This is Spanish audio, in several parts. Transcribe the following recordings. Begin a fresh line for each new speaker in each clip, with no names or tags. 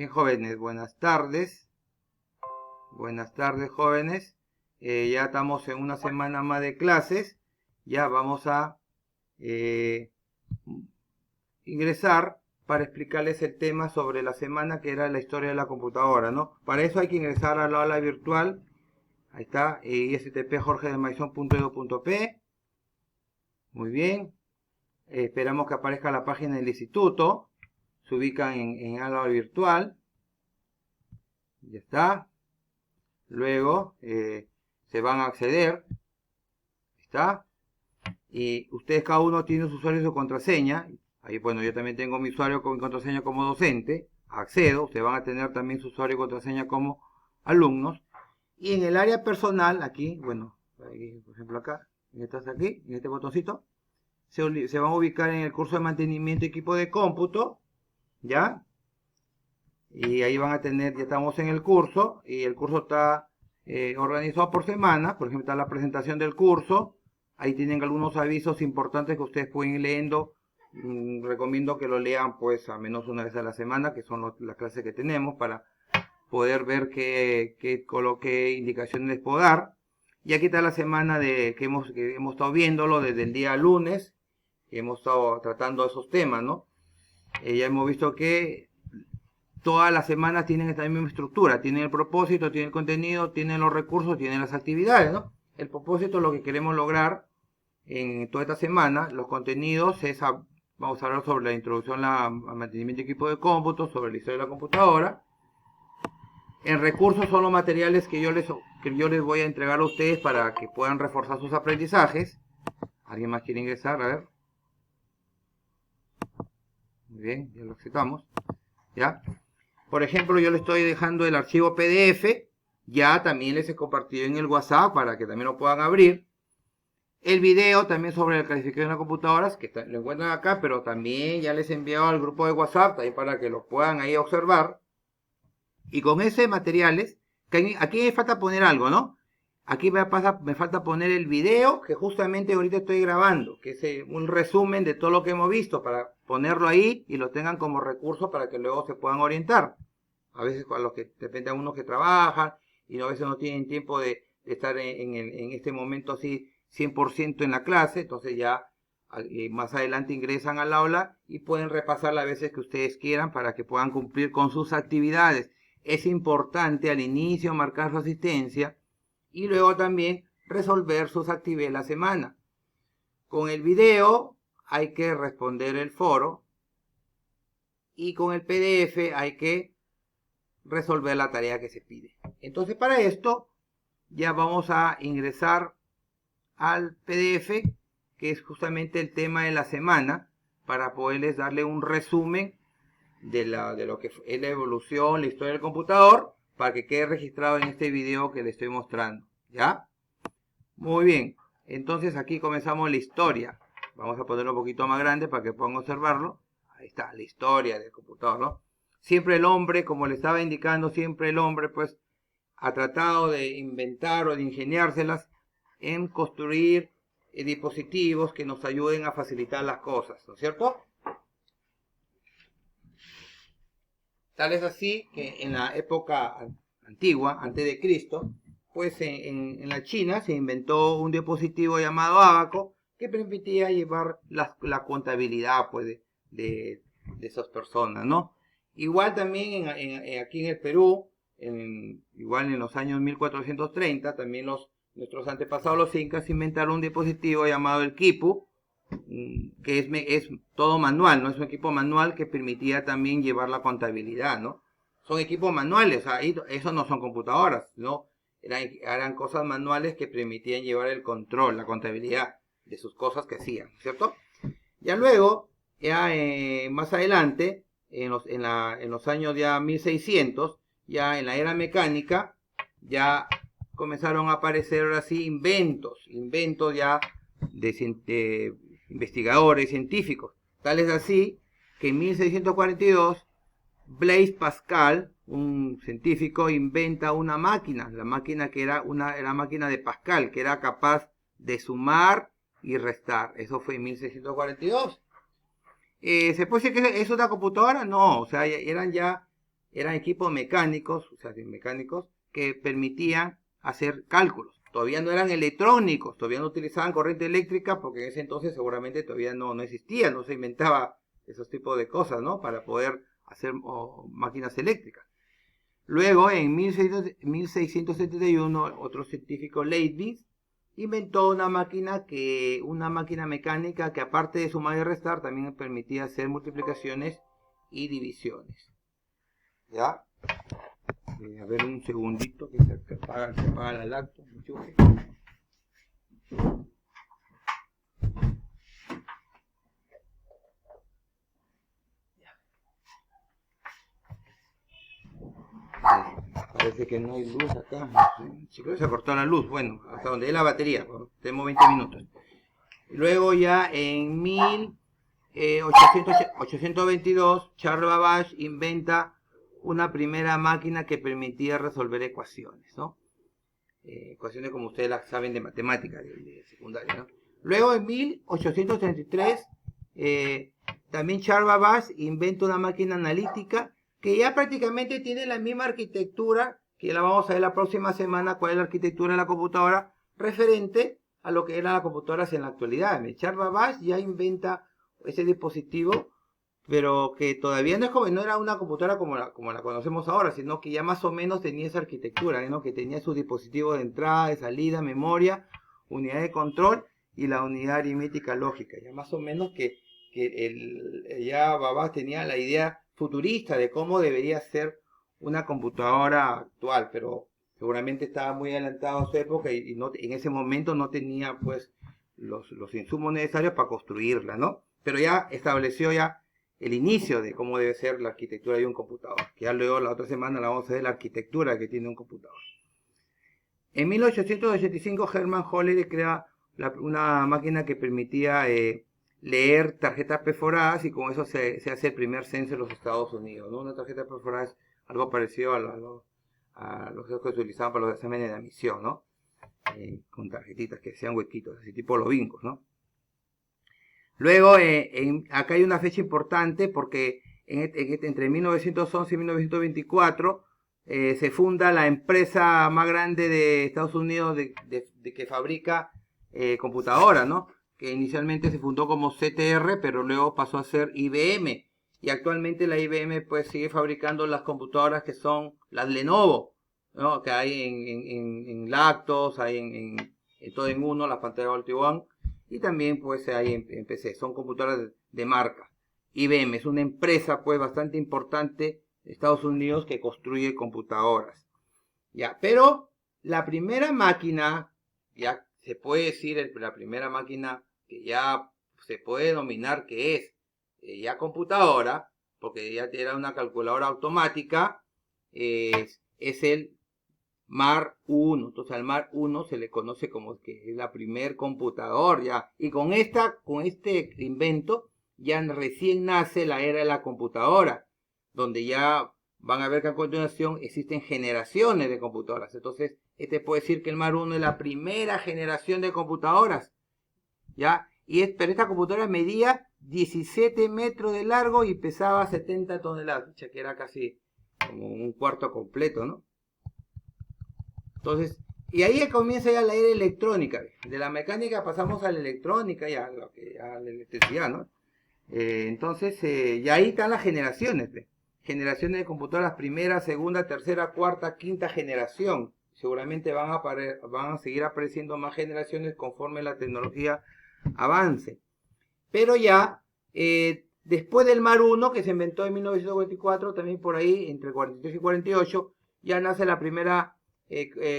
Bien, jóvenes, buenas tardes. Buenas tardes, jóvenes. Ya estamos en una semana más de clases. Ya vamos a ingresar para explicarles el tema sobre la semana que era la historia de la computadora, ¿no? Para eso hay que ingresar a la aula virtual. Ahí está, istp.jorgedelmaizon.edu.p. Muy bien. Esperamos que aparezca la página del instituto. Se ubican en aula virtual. Ya está. Luego se van a acceder. ¿Está? Y ustedes cada uno tiene su usuario y su contraseña. Ahí, bueno, yo también tengo mi usuario con mi contraseña como docente. Accedo. Ustedes van a tener también su usuario y contraseña como alumnos. Y en el área personal, aquí, bueno, aquí, por ejemplo acá, en este botoncito, se van a ubicar en el curso de mantenimiento de equipo de cómputo. ¿Ya? Y ahí van a tener, ya estamos en el curso, y el curso está organizado por semana. Por ejemplo, está la presentación del curso. Ahí tienen algunos avisos importantes que ustedes pueden ir leyendo. Recomiendo que lo lean pues al menos una vez a la semana, que son las clases que tenemos, para poder ver qué indicaciones les puedo dar. Y aquí está la semana que hemos estado viéndolo desde el día lunes, que hemos estado tratando esos temas, ¿no? Ya hemos visto que todas las semanas tienen esta misma estructura, tienen el propósito, tienen el contenido, tienen los recursos, tienen las actividades, ¿no? El propósito es lo que queremos lograr en toda esta semana. Los contenidos vamos a hablar sobre la introducción al mantenimiento de equipo de cómputo, sobre la historia de la computadora. En recursos son los materiales que yo les voy a entregar a ustedes para que puedan reforzar sus aprendizajes. ¿Alguien más quiere ingresar? A ver. Muy bien, ya lo aceptamos. ¿Ya? Por ejemplo, yo les estoy dejando el archivo PDF. Ya también les he compartido en el WhatsApp para que también lo puedan abrir. El video también sobre la calificación de las computadoras, que lo encuentran acá, pero también ya les he enviado al grupo de WhatsApp ahí para que lo puedan ahí observar. Y con ese materiales, que aquí me falta poner algo, ¿no? Aquí me falta poner el video que justamente ahorita estoy grabando, que es un resumen de todo lo que hemos visto, para ponerlo ahí y lo tengan como recurso para que luego se puedan orientar. A veces a los que depende a unos que trabajan y a veces no tienen tiempo de estar en este momento así 100% en la clase, entonces ya más adelante ingresan al aula y pueden repasar las veces que ustedes quieran para que puedan cumplir con sus actividades. Es importante al inicio marcar su asistencia y luego también resolver sus actividades de la semana. Con el video hay que responder el foro y con el PDF hay que resolver la tarea que se pide. Entonces, para esto ya vamos a ingresar al PDF, que es justamente el tema de la semana, para poderles darle un resumen de lo que es la evolución, la historia del computador, para que quede registrado en este video que les estoy mostrando. ¿Ya? Muy bien. Entonces aquí comenzamos la historia. Vamos a ponerlo un poquito más grande para que puedan observarlo. Ahí está, la historia del computador, ¿no? Siempre el hombre, como le estaba indicando, siempre el hombre pues ha tratado de inventar o de ingeniárselas en construir dispositivos que nos ayuden a facilitar las cosas, ¿no es cierto? Tal es así que en la época antigua, antes de Cristo, pues en la China se inventó un dispositivo llamado ábaco que permitía llevar la contabilidad pues, de esas personas, ¿no? Igual también aquí en el Perú, igual en los años 1430, también nuestros antepasados los incas inventaron un dispositivo llamado el quipu, que es todo manual, ¿no? Es un equipo manual que permitía también llevar la contabilidad, ¿no? Son equipos manuales, ahí eso no son computadoras, ¿no? Eran cosas manuales que permitían llevar el control, la contabilidad de sus cosas que hacían, ¿cierto? Ya luego, más adelante, en los años ya 1600, ya en la era mecánica, ya comenzaron a aparecer ahora sí inventos ya de investigadores científicos. Tal es así que en 1642 Blaise Pascal, un científico, inventa una máquina, la máquina que era la máquina de Pascal, que era capaz de sumar y restar. Eso fue en 1642. ¿Se puede decir que es una computadora? No, o sea, eran ya eran equipos mecánicos, o sea, mecánicos, que permitían hacer cálculos. Todavía no eran electrónicos, todavía no utilizaban corriente eléctrica, porque en ese entonces seguramente todavía no existía, no se inventaba esos tipos de cosas, ¿no? Para poder hacer máquinas eléctricas. Luego, en 1671, otro científico, Leibniz, inventó una máquina mecánica que, aparte de sumar y restar, también permitía hacer multiplicaciones y divisiones. ¿Ya? A ver, un segundito que se apaga la lacto. Parece que no hay luz acá. Si creo que se cortó la luz. Bueno, hasta donde es la batería. Tenemos 20 minutos. Luego ya en 1822, Charles Babbage inventa una primera máquina que permitía resolver ecuaciones, ¿no? Ecuaciones como ustedes las saben de matemáticas, de secundaria, ¿no? Luego en 1833, también Charles Babbage inventa una máquina analítica que ya prácticamente tiene la misma arquitectura, que la vamos a ver la próxima semana, cuál es la arquitectura de la computadora, referente a lo que eran las computadoras en la actualidad. Charles Babbage ya inventa ese dispositivo, pero que todavía no era una computadora como la conocemos ahora, sino que ya más o menos tenía esa arquitectura, ¿no? Que tenía su dispositivo de entrada, de salida, memoria, unidad de control y la unidad aritmética lógica. Ya más o menos ya Babbage tenía la idea futurista de cómo debería ser una computadora actual, pero seguramente estaba muy adelantado a su época y en ese momento no tenía pues los insumos necesarios para construirla, ¿no? Pero ya estableció ya el inicio de cómo debe ser la arquitectura de un computador, que ya luego la otra semana la vamos a ver la arquitectura que tiene un computador. En 1885 Hermann Holle crea una máquina que permitía leer tarjetas perforadas, y con eso se hace el primer censo en los Estados Unidos, ¿no? Una tarjeta perforada es algo parecido a los que se utilizaban para los exámenes de admisión, ¿no? Con tarjetitas que sean huequitos, así tipo los vincos, ¿no? Luego, acá hay una fecha importante porque entre 1911 y 1924 se funda la empresa más grande de Estados Unidos de que fabrica computadoras, ¿no? Que inicialmente se fundó como CTR, pero luego pasó a ser IBM. Y actualmente la IBM pues sigue fabricando las computadoras que son las Lenovo, ¿no? Que hay en Lactos, hay en todo en uno, las pantallas All-in-One. Y también pues hay en PC, son computadoras de marca. IBM es una empresa pues bastante importante de Estados Unidos que construye computadoras. Ya, pero la primera máquina, ya se puede decir, la primera máquina que ya se puede denominar que es ya computadora, porque ya era una calculadora automática, es el Mark I. Entonces al Mark I se le conoce como que es la primer computador ya. Y con este invento ya recién nace la era de la computadora, donde ya van a ver que a continuación existen generaciones de computadoras. Entonces puede decir que el Mark I es la primera generación de computadoras, ya. Pero esta computadora medía 17 metros de largo y pesaba 70 toneladas, que era casi como un cuarto completo, ¿no? Entonces, y ahí comienza ya la era electrónica. De la mecánica pasamos a la electrónica, a la electricidad, ¿no? Entonces, y ahí están las generaciones. Generaciones de computadoras, primera, segunda, tercera, cuarta, quinta generación. Seguramente van a seguir apareciendo más generaciones conforme la tecnología avance. Pero ya, después del Mark I, que se inventó en 1944, también por ahí, entre 43 y 48, ya nace la primera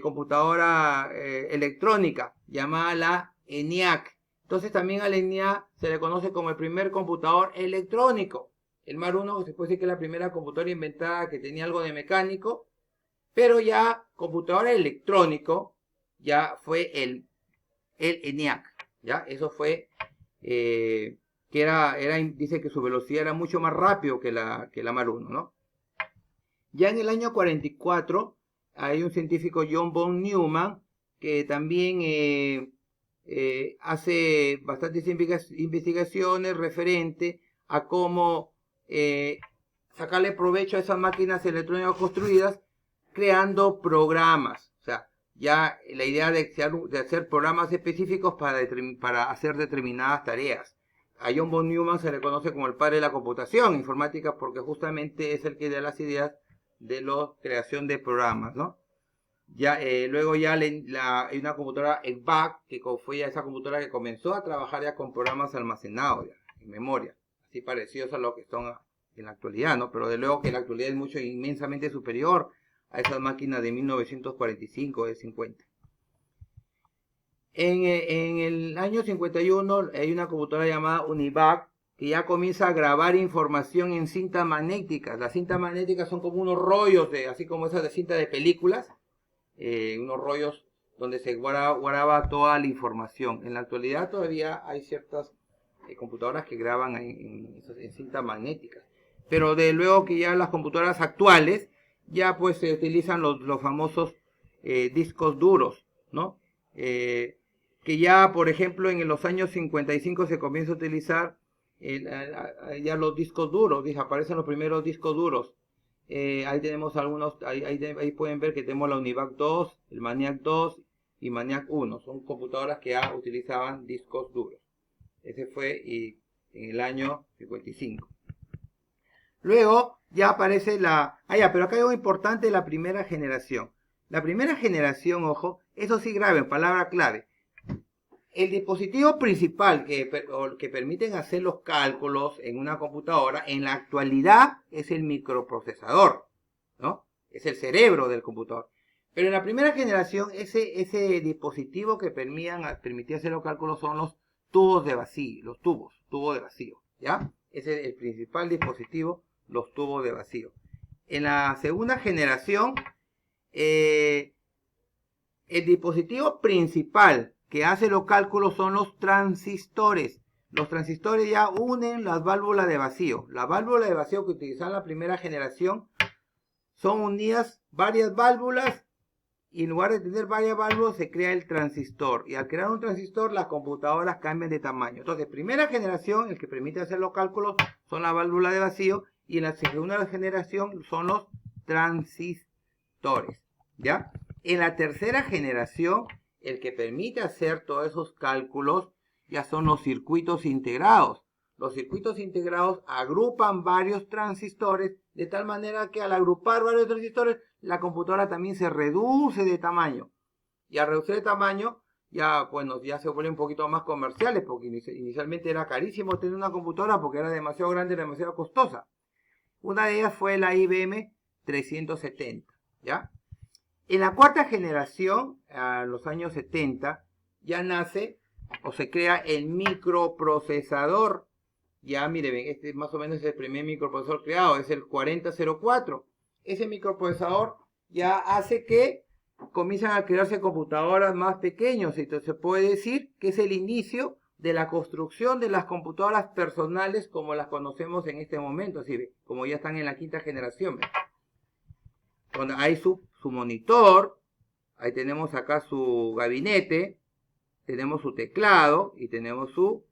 computadora electrónica, llamada la ENIAC. Entonces también a la ENIAC se le conoce como el primer computador electrónico. El Mark I se puede decir que es la primera computadora inventada que tenía algo de mecánico, pero ya computador electrónico ya fue el ENIAC. ¿Ya? Eso fue dice que su velocidad era mucho más rápido que la Mark I, ¿no? Ya en el año 44 hay un científico, John von Neumann, que también hace bastantes investigaciones referente a cómo sacarle provecho a esas máquinas electrónicas construidas creando programas. O sea, ya la idea de hacer programas específicos para hacer determinadas tareas. A John von Neumann se le conoce como el padre de la computación informática porque justamente es el que da las ideas de la creación de programas, ¿no? Ya, luego ya hay una computadora ECBAC, que fue ya esa computadora que comenzó a trabajar ya con programas almacenados ya, en memoria, así parecidos a lo que son en la actualidad, ¿no? Pero de luego que en la actualidad es mucho inmensamente superior a esas máquinas de 1945, de 50. En el año 51 hay una computadora llamada UNIVAC que ya comienza a grabar información en cintas magnéticas. Las cintas magnéticas son como unos rollos, así como esas de cinta de películas, unos rollos donde se guardaba toda la información. En la actualidad todavía hay ciertas computadoras que graban en cintas magnéticas. Pero de luego que ya las computadoras actuales ya pues se utilizan los famosos discos duros, ¿no? Que ya, por ejemplo, en los años 55 se comienza a utilizar ya los discos duros, aparecen los primeros discos duros. Ahí tenemos algunos, ahí pueden ver que tenemos la UNIVAC 2, el MANIAC 2 y MANIAC 1. Son computadoras que ya utilizaban discos duros. Ese fue en el año 55. Luego ya aparece pero acá hay algo importante de la primera generación. La primera generación, ojo, eso sí graben, palabra clave. El dispositivo principal que permiten hacer los cálculos en una computadora, en la actualidad, es el microprocesador, ¿no? Es el cerebro del computador. Pero en la primera generación, ese dispositivo que permitía hacer los cálculos son los tubos de vacío, tubos de vacío, ¿ya? Ese es el principal dispositivo, los tubos de vacío. En la segunda generación, el dispositivo principal que hace los cálculos son los transistores. Los transistores ya unen las válvulas de vacío. Las válvulas de vacío que utilizaban la primera generación son unidas varias válvulas y en lugar de tener varias válvulas se crea el transistor. Y al crear un transistor las computadoras cambian de tamaño. Entonces, primera generación, el que permite hacer los cálculos son las válvulas de vacío y en la segunda generación son los transistores, ¿ya? En la tercera generación, el que permite hacer todos esos cálculos ya son los circuitos integrados. Los circuitos integrados agrupan varios transistores de tal manera que al agrupar varios transistores la computadora también se reduce de tamaño. Y al reducir de tamaño ya se vuelven un poquito más comerciales porque inicialmente era carísimo tener una computadora porque era demasiado grande, demasiado costosa. Una de ellas fue la IBM 370, ¿ya? En la cuarta generación, a los años 70, ya nace o se crea el microprocesador. Ya miren, este más o menos es el primer microprocesador creado, es el 4004. Ese microprocesador ya hace que comienzan a crearse computadoras más pequeñas. Entonces se puede decir que es el inicio de la construcción de las computadoras personales como las conocemos en este momento, ¿sí? Como ya están en la quinta generación. Donde hay su monitor, ahí tenemos acá su gabinete, tenemos su teclado y tenemos su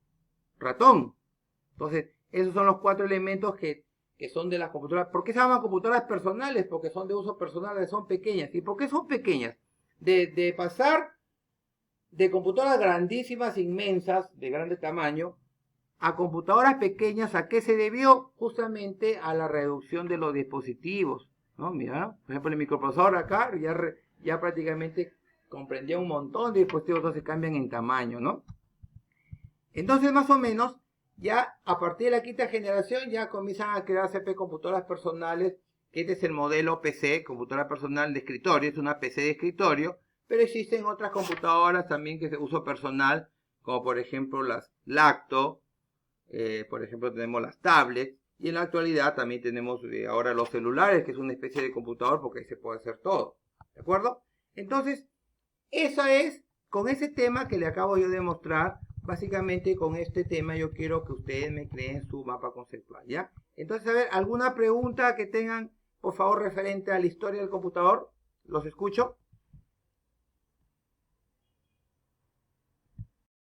ratón. Entonces, esos son los 4 elementos que son de las computadoras. ¿Por qué se llaman computadoras personales? Porque son de uso personal, son pequeñas. ¿Y por qué son pequeñas? De pasar de computadoras grandísimas, inmensas, de grande tamaño, a computadoras pequeñas, ¿a qué se debió? Justamente a la reducción de los dispositivos, ¿no? Mira, por ejemplo, el microprocesador acá ya prácticamente comprendía un montón de dispositivos, entonces cambian en tamaño, ¿no? Entonces, más o menos, ya a partir de la quinta generación ya comienzan a crearse computadoras personales, que este es el modelo PC, computadora personal de escritorio, es una PC de escritorio, pero existen otras computadoras también que se uso personal, como por ejemplo las Lacto, por ejemplo tenemos las tablets, y en la actualidad también tenemos ahora los celulares, que es una especie de computador porque ahí se puede hacer todo, ¿de acuerdo? Entonces, eso es, con ese tema que le acabo yo de mostrar, básicamente con este tema yo quiero que ustedes me creen su mapa conceptual, ¿ya? Entonces, a ver, ¿alguna pregunta que tengan, por favor, referente a la historia del computador? Los escucho.